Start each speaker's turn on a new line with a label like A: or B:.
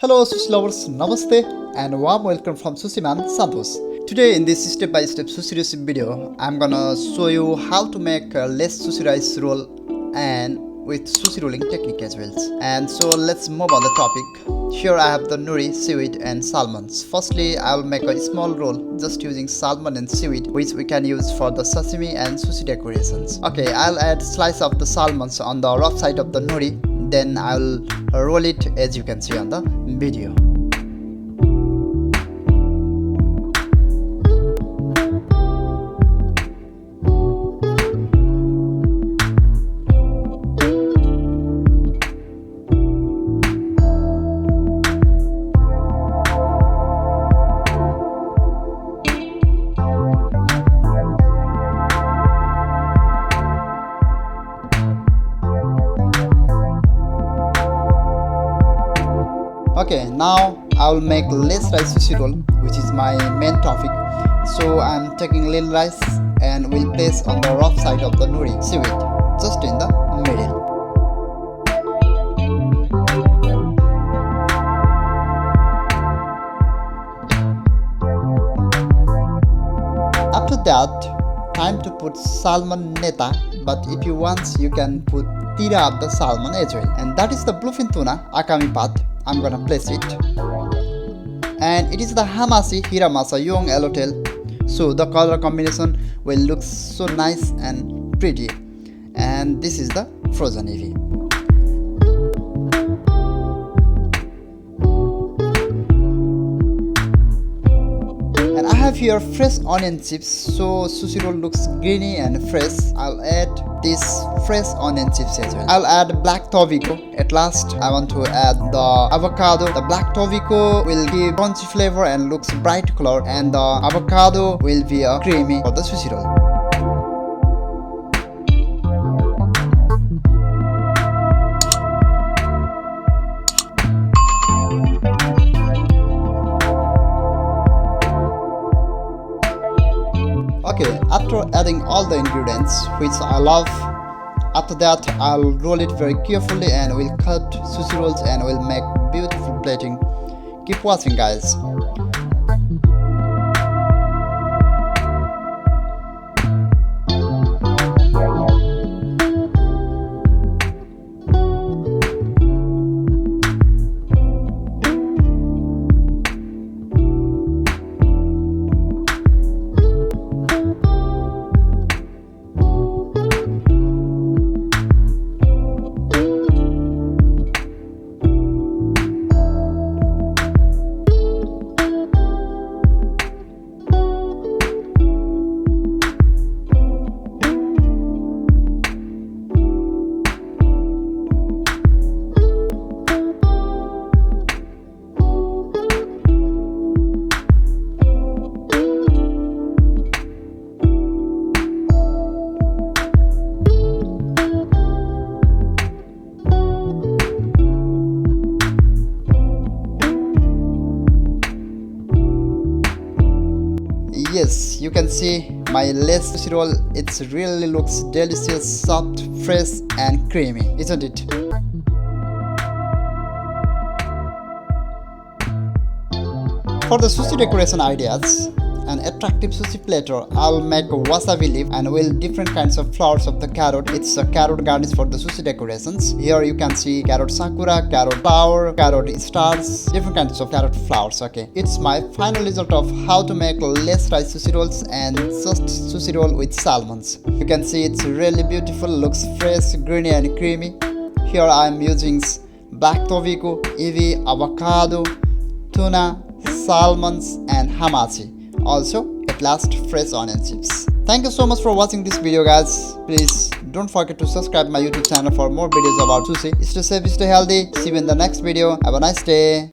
A: Hello sushi lovers, Namaste and warm welcome from Sushi Man Santosh. Today in this step-by-step sushi recipe video, I'm gonna show you how to make a less sushi rice roll and with sushi rolling technique as well. And so let's move on the topic. Here I have the nori, seaweed and salmons. Firstly, I will make a small roll just using salmon and seaweed, which we can use for the sashimi and sushi decorations. Okay, I'll add slice of the salmons on the rough side of the nori. Then I'll roll it as you can see on the video. Okay, now I will make less rice sushi roll, which is my main topic. So I'm taking little rice and will place on the rough side of the nori seaweed, just in the middle. After that, time to put salmon neta, but if you want, you can put tira of the salmon as well. And that is the bluefin tuna, akami path. I'm gonna place it, and it is the hamachi hiramasa young yellowtail, so the color combination will look so nice and pretty. And this is the frozen ebi. And I have here fresh onion chips, so sushi roll looks greeny and fresh. I'll add this fresh onion chips as well. I'll add black tobiko. At last, I want to add the avocado. The black tobiko will give crunchy flavor and looks bright color, and the avocado will be creamy for the sushi roll. Okay, after adding all the ingredients which I love, after that I'll roll it very carefully and we'll cut sushi rolls and we'll make beautiful plating. Keep watching, guys. Yes, you can see my less sushi roll. It really looks delicious, soft, fresh and creamy, isn't it? For the sushi decoration ideas, an attractive sushi platter, I'll make a wasabi leaf and will different kinds of flowers of the carrot. It's a carrot garnish for the sushi decorations. Here you can see carrot sakura, carrot flower, carrot stars, different kinds of carrot flowers. Okay, it's my final result of how to make less rice sushi rolls and just sushi roll with salmons. You can see it's really beautiful, looks fresh, greeny and creamy. Here I am using black tobiko, ebi, avocado, tuna, salmons and hamachi. Also, at last, fresh onion chips. Thank you so much for watching this video, guys. Please don't forget to subscribe my YouTube channel for more videos about sushi. Stay safe, stay healthy. See you in the next video. Have a nice day.